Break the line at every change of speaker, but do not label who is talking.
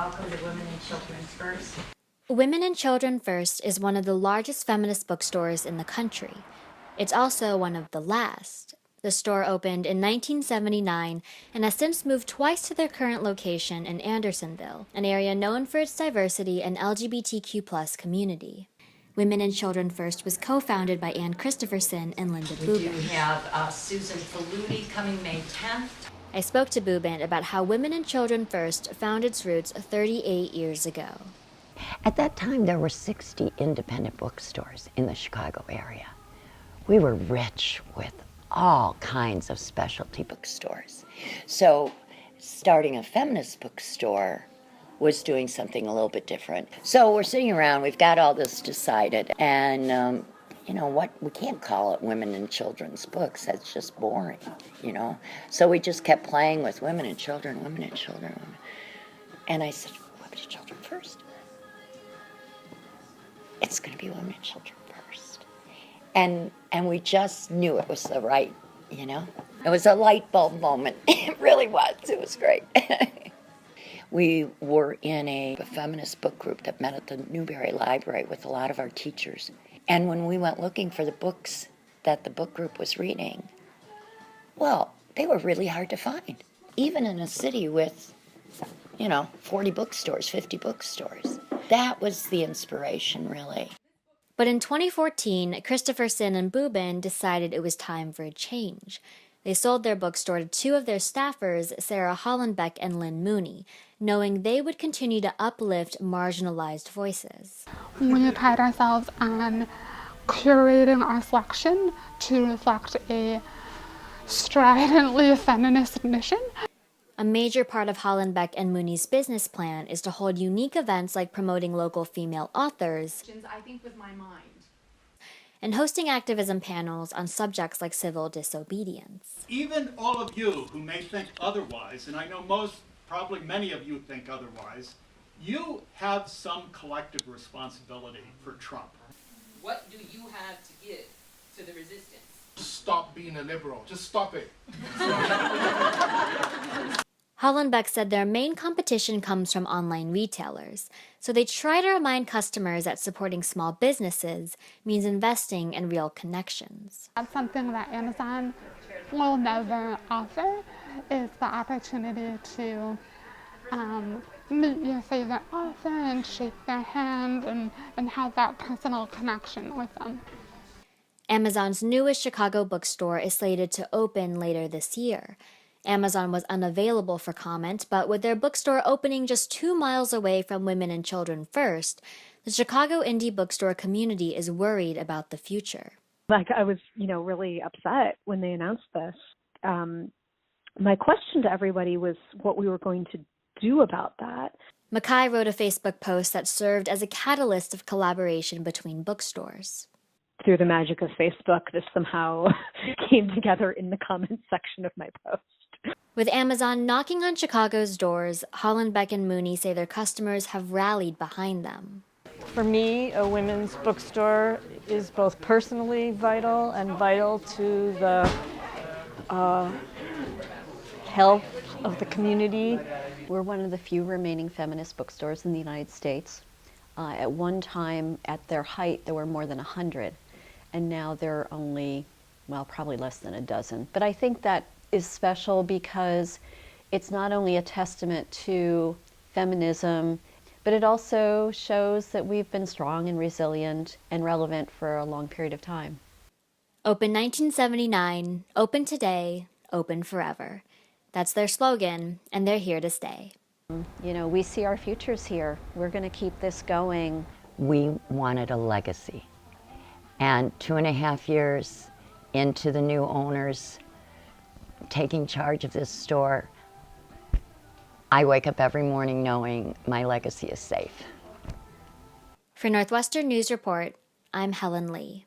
welcome to Women and Children First.
Women and Children First is one of the largest feminist bookstores in the country. It's also one of the last. The store opened in 1979 and has since moved twice to their current location in Andersonville, an area known for its diversity and LGBTQ+ community. Women and Children First was co-founded by Ann Christopherson and Linda
We
Bubin.
do have Susan Faludi coming May 10th.
I spoke to Bubin about how Women and Children First found its roots 38 years ago.
At that time, there were 60 independent bookstores in the Chicago area. We were rich with all kinds of specialty bookstores. So starting a feminist bookstore was doing something a little bit different. So we're sitting around, we've got all this decided, and you know what, we can't call it women and children's books, that's just boring, you know. So we just kept playing with women and children, women and children. And I said, women and children first. It's gonna be women and children first. And we just knew it was the right, you know. It was a light bulb moment, it really was, it was great. We were in a feminist book group that met at the Newberry Library with a lot of our teachers. And when we went looking for the books that the book group was reading, well, they were really hard to find. Even in a city with, 40 bookstores, 50 bookstores. That was the inspiration, really.
But in 2014, Christopherson and Bubin decided it was time for a change. They sold their bookstore to two of their staffers, Sarah Hollenbeck and Lynn Mooney, knowing they would continue to uplift marginalized voices.
We pride ourselves on curating our selection to reflect a stridently feminist mission.
A major part of Hollenbeck and Mooney's business plan is to hold unique events like promoting local female authors,
I think with my mind.
and hosting activism panels on subjects like civil disobedience.
Even all of you who may think otherwise, and I know probably many of you think otherwise, you have some collective responsibility for Trump.
What do you have to give to the resistance?
Stop being a liberal. Just stop it.
Hollenbeck said their main competition comes from online retailers, so they try to remind customers that supporting small businesses means investing in real connections.
That's something that Amazon will never offer, is the opportunity to meet your favorite author and shake their hand and have that personal connection with them.
Amazon's newest Chicago bookstore is slated to open later this year. Amazon was unavailable for comment, but with their bookstore opening just 2 miles away from Women and Children First, the Chicago indie bookstore community is worried about the future.
I was, really upset when they announced this. My question to everybody was what we were going to do about that.
Mackay wrote a Facebook post that served as a catalyst of collaboration between bookstores.
Through the magic of Facebook, this somehow came together in the comments section of my post.
With Amazon knocking on Chicago's doors, Hollenbeck and Mooney say their customers have rallied behind them.
For me, a women's bookstore is both personally vital and vital to the health of the community.
We're one of the few remaining feminist bookstores in the United States. At one time, at their height, there were more than 100, and now there are only, probably less than a dozen. But I think that is special because it's not only a testament to feminism, but it also shows that we've been strong and resilient and relevant for a long period of time.
Open 1979, open today, open forever. That's their slogan, and they're here to stay.
We see our futures here. We're going to keep this going.
We wanted a legacy. And 2.5 years into the new owners taking charge of this store, I wake up every morning knowing my legacy is safe.
For Northwestern News Report, I'm Helen Lee.